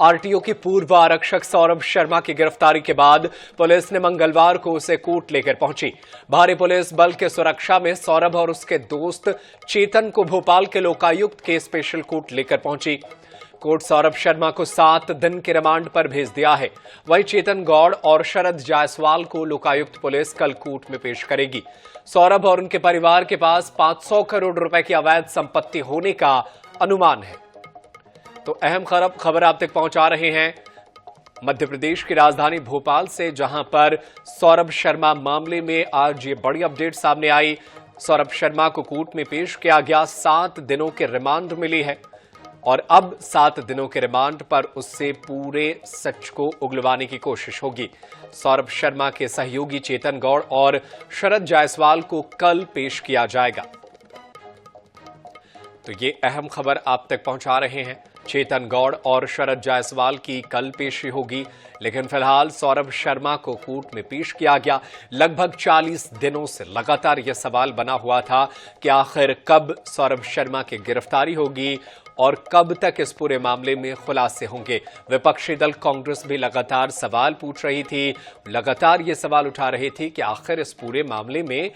RTO की पूर्व आरक्षक सौरभ शर्मा की गिरफ्तारी के बाद पुलिस ने मंगलवार को उसे कोर्ट लेकर पहुंची। भारी पुलिस बल के सुरक्षा में सौरभ और उसके दोस्त चेतन को भोपाल के लोकायुक्त के स्पेशल कोर्ट लेकर पहुंची। कोर्ट सौरभ शर्मा को 7 दिन के रिमांड पर भेज दिया है। वहीं चेतन गौड़ और शरद जायसवाल को लोकायुक्त पुलिस कल कोर्ट में पेश करेगी। सौरभ और उनके परिवार के पास 500 करोड़ रुपए की अवैध संपत्ति होने का अनुमान है। तो अहम खबर आप तक पहुंचा रहे हैं मध्य प्रदेश की राजधानी भोपाल से, जहां पर सौरभ शर्मा मामले में आज ये बड़ी अपडेट सामने आई। सौरभ शर्मा को कोर्ट में पेश किया गया, 7 दिनों की रिमांड मिली है और अब 7 दिनों के रिमांड पर उससे पूरे सच को उगलवाने की कोशिश होगी। सौरभ शर्मा के सहयोगी चेतन गौड़ और शरद जायसवाल को कल पेश किया जाएगा। तो ये अहम खबर आप तक पहुंचा रहे हैं। चेतन गौड़ और शरद जायसवाल की कल पेशी होगी, लेकिन फिलहाल सौरभ शर्मा को कोर्ट में पेश किया गया। लगभग 40 दिनों से लगातार यह सवाल बना हुआ था कि आखिर कब सौरभ शर्मा की गिरफ्तारी होगी और कब तक इस पूरे मामले में खुलासे होंगे। विपक्षी दल कांग्रेस भी लगातार सवाल पूछ रही थी, लगातार ये सवाल उठा रही थी कि आखिर इस पूरे मामले में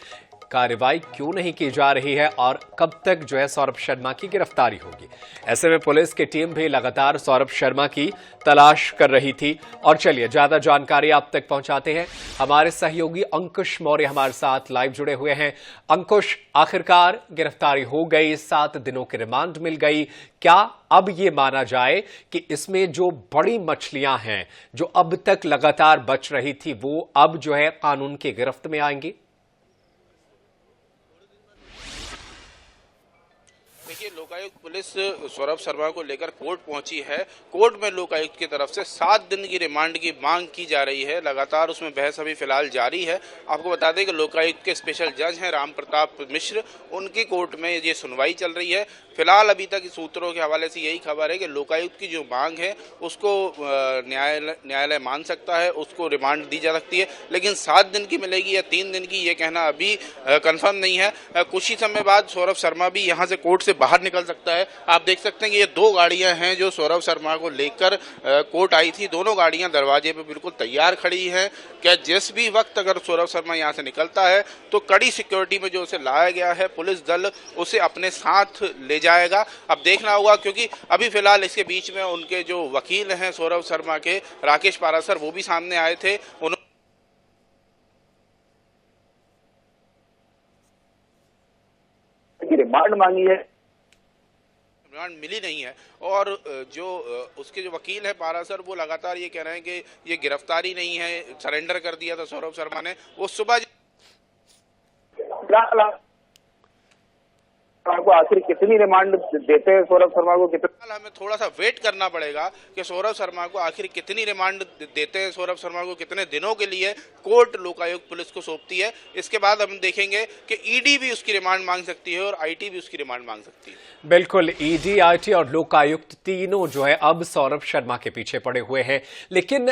कार्रवाई क्यों नहीं की जा रही है और कब तक जो है सौरभ शर्मा की गिरफ्तारी होगी। ऐसे में पुलिस की टीम भी लगातार सौरभ शर्मा की तलाश कर रही थी। और चलिए ज्यादा जानकारी आप तक पहुंचाते हैं। हमारे सहयोगी अंकुश मौर्य हमारे साथ लाइव जुड़े हुए हैं। अंकुश, आखिरकार गिरफ्तारी हो गई, 7 दिनों की रिमांड मिल गई। क्या अब ये माना जाए कि इसमें जो बड़ी मछलियां हैं जो अब तक लगातार बच रही थी, वो अब जो है कानून की गिरफ्त में आएंगी? देखिए, लोकायुक्त पुलिस सौरभ शर्मा को लेकर कोर्ट पहुंची है। कोर्ट में लोकायुक्त की तरफ से 7 दिन की रिमांड की मांग की जा रही है। लगातार उसमें बहस अभी फिलहाल जारी है। आपको बता दें कि लोकायुक्त के स्पेशल जज हैं राम प्रताप मिश्र, उनकी कोर्ट में ये सुनवाई चल रही है। फिलहाल अभी तक सूत्रों के हवाले से यही खबर है कि लोकायुक्त की जो मांग है उसको न्यायालय मान सकता है, उसको रिमांड दी जा सकती है, लेकिन 7 दिन की मिलेगी या 3 दिन की, ये कहना अभी कंफर्म नहीं है। कुछ ही समय बाद सौरभ शर्मा भी यहाँ से कोर्ट से बाहर निकल सकता है। आप देख सकते हैं कि ये 2 गाड़ियां हैं जो सौरभ शर्मा को लेकर कोर्ट आई थी। दोनों गाड़ियां दरवाजे पे बिल्कुल तैयार खड़ी हैं। क्या जिस भी वक्त अगर सौरभ शर्मा यहाँ से निकलता है तो कड़ी सिक्योरिटी में जो उसे लाया गया है, पुलिस दल उसे अपने साथ ले जाएगा। अब देखना होगा, क्योंकि अभी फिलहाल इसके बीच में उनके जो वकील हैं सौरभ शर्मा के, राकेश पारासर, वो भी सामने आए थे। रिमांड मांगी है, रिमांड मिली नहीं है। और जो उसके जो वकील है पारासर, वो लगातार ये कह रहे हैं कि ये गिरफ्तारी नहीं है, सरेंडर कर दिया था सौरभ शर्मा ने। वो सुबह को आखिर कितनी रिमांड देते हैं सौरभ शर्मा को, कितना हमें थोड़ा सा वेट करना पड़ेगा कि सौरभ शर्मा को आखिर कितनी रिमांड देते हैं, सौरभ शर्मा को कितने दिनों के लिए कोर्ट लोकायुक्त पुलिस को सौंपती है। इसके बाद हम देखेंगे कि ईडी भी उसकी रिमांड मांग सकती है और आईटी भी उसकी रिमांड मांग सकती है। बिल्कुल, ईडी, आईटी और लोकायुक्त तीनों जो है अब सौरभ शर्मा के पीछे पड़े हुए हैं। लेकिन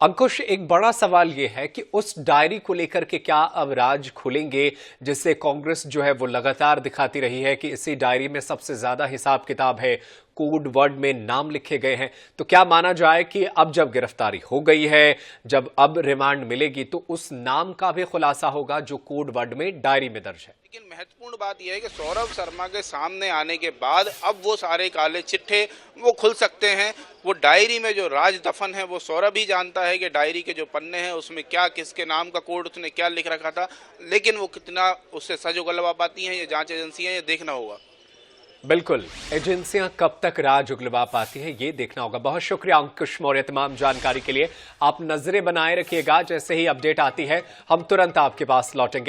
अंकुश, एक बड़ा सवाल यह है कि उस डायरी को लेकर के क्या अब राज खुलेंगे, जिससे कांग्रेस जो है वो लगातार दिखाती रही है कि इसी डायरी में सबसे ज्यादा हिसाब किताब है, कोड वर्ड में नाम लिखे गए हैं। तो क्या माना जाए कि अब जब गिरफ्तारी हो गई है, जब अब रिमांड मिलेगी, तो उस नाम का भी खुलासा होगा जो कोड वर्ड में डायरी में दर्ज है? लेकिन महत्वपूर्ण बात यह है कि सौरभ शर्मा के सामने आने के बाद अब वो सारे काले चिट्ठे वो खुल सकते हैं। वो डायरी में जो राज दफन है वो सौरभ ही जानता है कि डायरी के जो पन्ने हैं उसमें क्या, किसके नाम का कोड उसने क्या लिख रखा था। लेकिन वो कितना उससे सच उगलवा पाती हैं ये जांच एजेंसियां, ये देखना होगा। बिल्कुल, एजेंसियां कब तक राज उगलवा पाती है ये देखना होगा। बहुत शुक्रिया अंकुश मौर्य तमाम जानकारी के लिए। आप नजरें बनाए रखिएगा, जैसे ही अपडेट आती है हम तुरंत आपके पास लौटेंगे।